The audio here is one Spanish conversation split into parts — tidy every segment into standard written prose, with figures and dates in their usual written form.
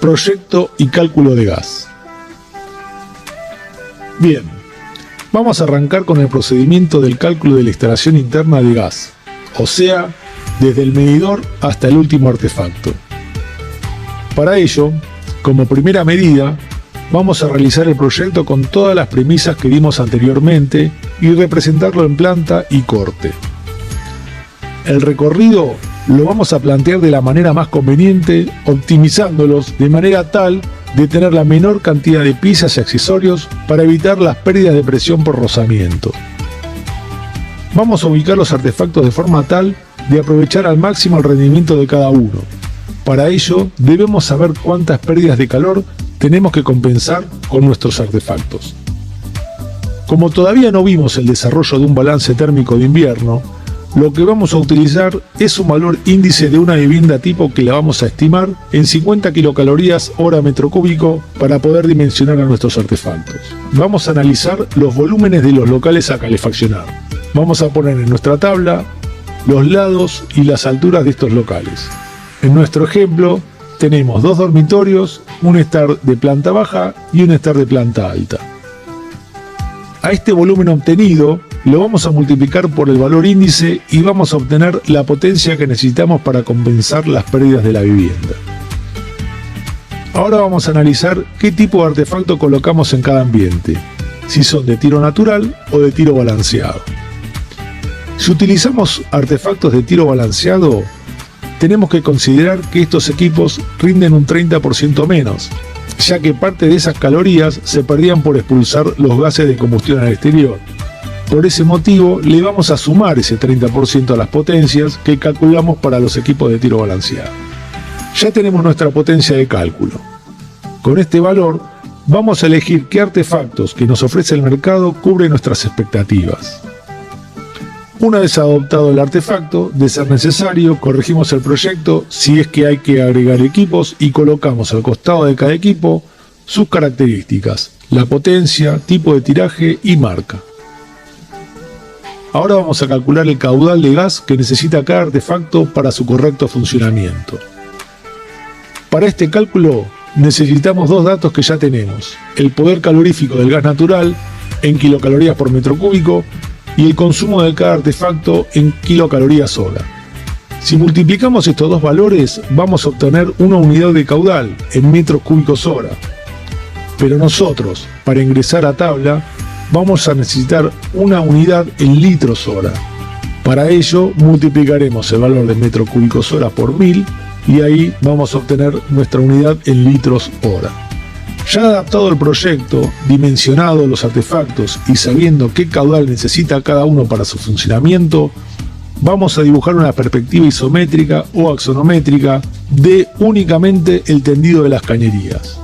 Proyecto y cálculo de gas. Bien, vamos a arrancar con el procedimiento del cálculo de la instalación interna de gas, o sea, desde el medidor hasta el último artefacto. Para ello, como primera medida, vamos a realizar el proyecto con todas las premisas que dimos anteriormente y representarlo en planta y corte. El recorrido lo vamos a plantear de la manera más conveniente, optimizándolos de manera tal de tener la menor cantidad de piezas y accesorios para evitar las pérdidas de presión por rozamiento. Vamos a ubicar los artefactos de forma tal de aprovechar al máximo el rendimiento de cada uno. Para ello, debemos saber cuántas pérdidas de calor tenemos que compensar con nuestros artefactos. Como todavía no vimos el desarrollo de un balance térmico de invierno, lo que vamos a utilizar es un valor índice de una vivienda tipo que la vamos a estimar en 50 kilocalorías hora metro cúbico para poder dimensionar a nuestros artefactos. Vamos a analizar los volúmenes de los locales a calefaccionar. Vamos a poner en nuestra tabla los lados y las alturas de estos locales. En nuestro ejemplo tenemos 2 dormitorios, un estar de planta baja y un estar de planta alta. A este volumen obtenido lo vamos a multiplicar por el valor índice y vamos a obtener la potencia que necesitamos para compensar las pérdidas de la vivienda. Ahora vamos a analizar qué tipo de artefacto colocamos en cada ambiente, si son de tiro natural o de tiro balanceado. Si utilizamos artefactos de tiro balanceado, tenemos que considerar que estos equipos rinden un 30% menos, ya que parte de esas calorías se perdían por expulsar los gases de combustión al exterior. Por ese motivo, le vamos a sumar ese 30% a las potencias que calculamos para los equipos de tiro balanceado. Ya tenemos nuestra potencia de cálculo. Con este valor, vamos a elegir qué artefactos que nos ofrece el mercado cubren nuestras expectativas. Una vez adoptado el artefacto, de ser necesario, corregimos el proyecto si es que hay que agregar equipos y colocamos al costado de cada equipo sus características, la potencia, tipo de tiraje y marca. Ahora vamos a calcular el caudal de gas que necesita cada artefacto para su correcto funcionamiento. Para este cálculo necesitamos 2 datos que ya tenemos: el poder calorífico del gas natural en kilocalorías por metro cúbico y el consumo de cada artefacto en kilocalorías hora. Si multiplicamos estos 2 valores, vamos a obtener una unidad de caudal en metros cúbicos hora. Pero nosotros, para ingresar a tabla, vamos a necesitar una unidad en litros hora. Para ello, multiplicaremos el valor de metros cúbicos hora por 1000 y ahí vamos a obtener nuestra unidad en litros hora. Ya adaptado el proyecto, dimensionado los artefactos y sabiendo qué caudal necesita cada uno para su funcionamiento, vamos a dibujar una perspectiva isométrica o axonométrica de únicamente el tendido de las cañerías.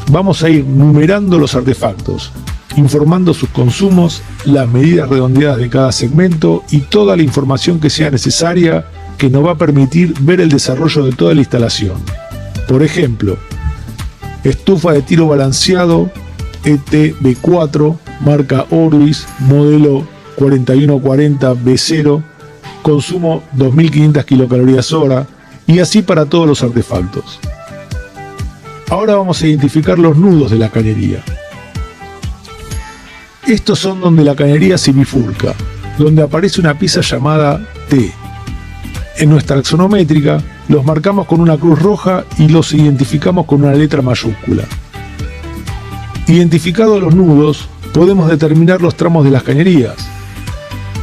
Vamos a ir numerando los artefactos, informando sus consumos, las medidas redondeadas de cada segmento y toda la información que sea necesaria que nos va a permitir ver el desarrollo de toda la instalación. Por ejemplo, estufa de tiro balanceado ETB4, marca Orvis, modelo 4140B0, consumo 2500 kilocalorías hora y así para todos los artefactos. Ahora vamos a identificar los nudos de la cañería. Estos son donde la cañería se bifurca, donde aparece una pieza llamada T. En nuestra axonométrica los marcamos con una cruz roja y los identificamos con una letra mayúscula. Identificados los nudos, podemos determinar los tramos de las cañerías.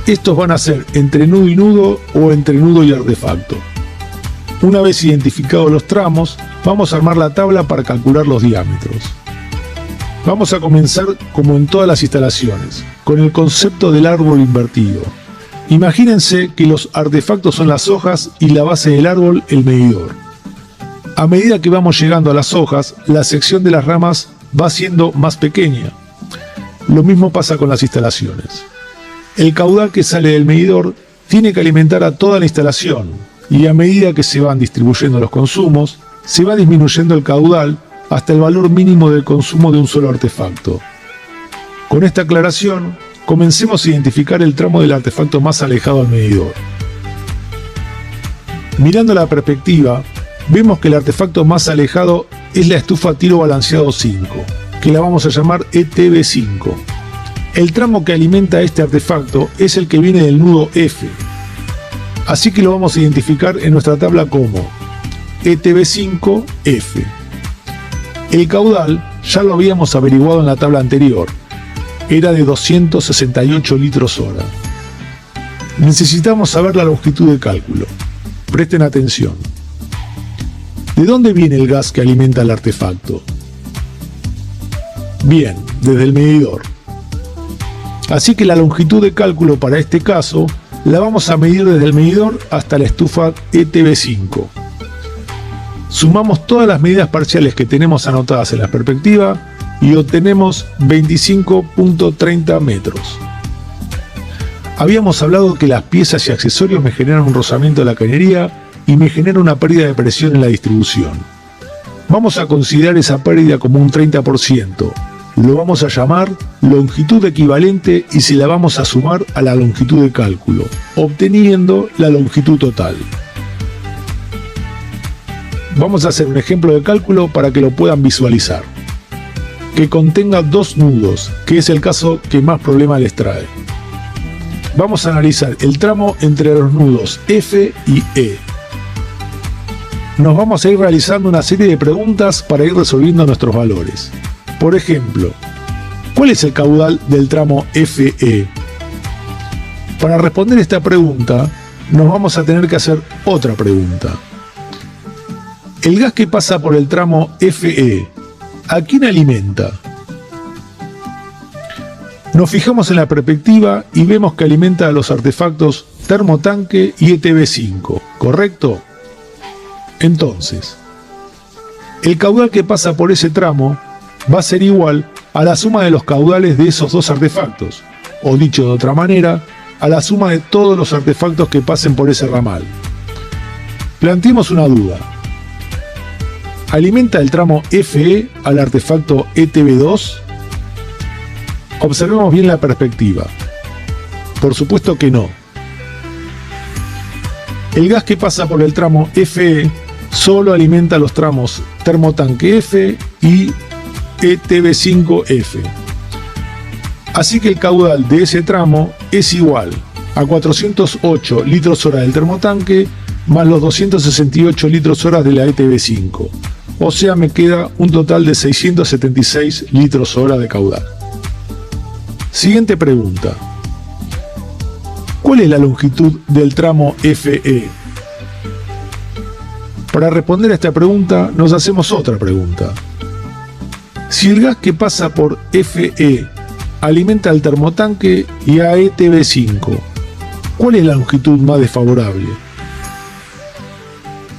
Estos van a ser entre nudo y nudo o entre nudo y artefacto. Una vez identificados los tramos, vamos a armar la tabla para calcular los diámetros. Vamos a comenzar, como en todas las instalaciones, con el concepto del árbol invertido. Imagínense que los artefactos son las hojas y la base del árbol el medidor. A medida que vamos llegando a las hojas, la sección de las ramas va siendo más pequeña. Lo mismo pasa con las instalaciones. El caudal que sale del medidor tiene que alimentar a toda la instalación y a medida que se van distribuyendo los consumos, se va disminuyendo el caudal hasta el valor mínimo del consumo de un solo artefacto. Con esta aclaración, comencemos a identificar el tramo del artefacto más alejado al medidor. Mirando la perspectiva, vemos que el artefacto más alejado es la estufa tiro balanceado 5, que la vamos a llamar ETB5. El tramo que alimenta este artefacto es el que viene del nudo F, así que lo vamos a identificar en nuestra tabla como ETB5F. El caudal ya lo habíamos averiguado en la tabla anterior, era de 268 litros hora. Necesitamos saber la longitud de cálculo. Presten atención. ¿De dónde viene el gas que alimenta el artefacto? Bien, desde el medidor. Así que la longitud de cálculo para este caso la vamos a medir desde el medidor hasta la estufa ETB5. Sumamos todas las medidas parciales que tenemos anotadas en la perspectiva y obtenemos 25.30 metros. Habíamos hablado que las piezas y accesorios me generan un rozamiento de la cañería y me genera una pérdida de presión en la distribución. Vamos a considerar esa pérdida como un 30%. Lo vamos a llamar longitud equivalente y se la vamos a sumar a la longitud de cálculo, obteniendo la longitud total. Vamos a hacer un ejemplo de cálculo para que lo puedan visualizar. Que contenga dos nudos, que es el caso que más problemas les trae. Vamos a analizar el tramo entre los nudos F y E. Nos vamos a ir realizando una serie de preguntas para ir resolviendo nuestros valores. Por ejemplo, ¿cuál es el caudal del tramo FE? Para responder esta pregunta, nos vamos a tener que hacer otra pregunta. El gas que pasa por el tramo FE, ¿a quién alimenta? Nos fijamos en la perspectiva y vemos que alimenta a los artefactos termotanque y ETB5, ¿correcto? Entonces, el caudal que pasa por ese tramo va a ser igual a la suma de los caudales de esos dos artefactos, o dicho de otra manera, a la suma de todos los artefactos que pasen por ese ramal. Planteemos una duda. ¿Alimenta el tramo FE al artefacto ETB2? Observemos bien la perspectiva. Por supuesto que no. El gas que pasa por el tramo FE solo alimenta los tramos termotanque F y ETB5F. Así que el caudal de ese tramo es igual a 408 litros hora del termotanque más los 268 litros hora de la ETB5. O sea, me queda un total de 676 litros hora de caudal. Siguiente pregunta. ¿Cuál es la longitud del tramo FE? Para responder a esta pregunta, nos hacemos otra pregunta. Si el gas que pasa por FE alimenta al termotanque y a ETB5, ¿cuál es la longitud más desfavorable?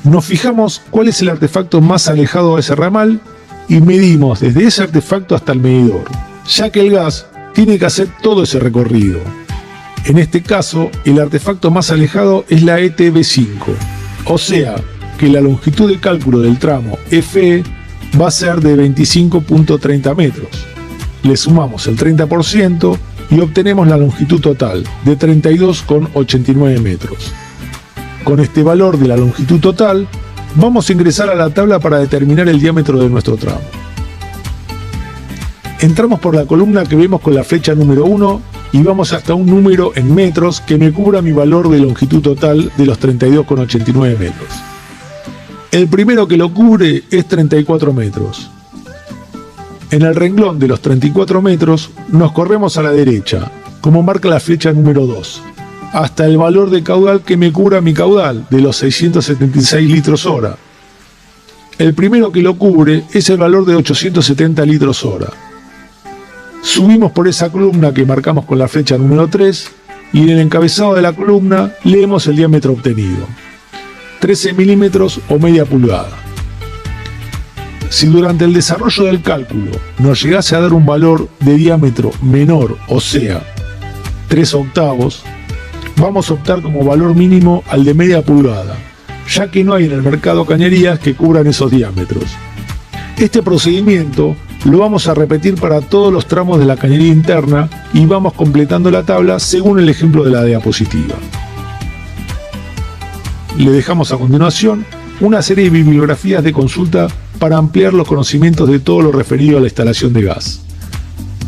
Nos fijamos cuál es el artefacto más alejado de ese ramal y medimos desde ese artefacto hasta el medidor, ya que el gas tiene que hacer todo ese recorrido. En este caso, el artefacto más alejado es la ETB5, o sea que la longitud de cálculo del tramo FE va a ser de 25.30 metros. Le sumamos el 30% y obtenemos la longitud total de 32,89 metros. Con este valor de la longitud total, vamos a ingresar a la tabla para determinar el diámetro de nuestro tramo. Entramos por la columna que vemos con la flecha número 1 y vamos hasta un número en metros que me cubra mi valor de longitud total de los 32,89 metros. El primero que lo cubre es 34 metros. En el renglón de los 34 metros nos corremos a la derecha, como marca la flecha número 2, hasta el valor de caudal que me cubra mi caudal de los 676 litros hora. El primero que lo cubre es el valor de 870 litros hora. Subimos por esa columna que marcamos con la flecha número 3 y en el encabezado de la columna leemos el diámetro obtenido. 13 milímetros o media pulgada. Si durante el desarrollo del cálculo nos llegase a dar un valor de diámetro menor, o sea, 3 octavos, vamos a optar como valor mínimo al de media pulgada, ya que no hay en el mercado cañerías que cubran esos diámetros. Este procedimiento lo vamos a repetir para todos los tramos de la cañería interna y vamos completando la tabla según el ejemplo de la diapositiva. Le dejamos a continuación una serie de bibliografías de consulta para ampliar los conocimientos de todo lo referido a la instalación de gas.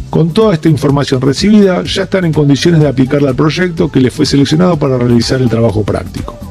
Con toda esta información recibida, ya están en condiciones de aplicarla al proyecto que les fue seleccionado para realizar el trabajo práctico.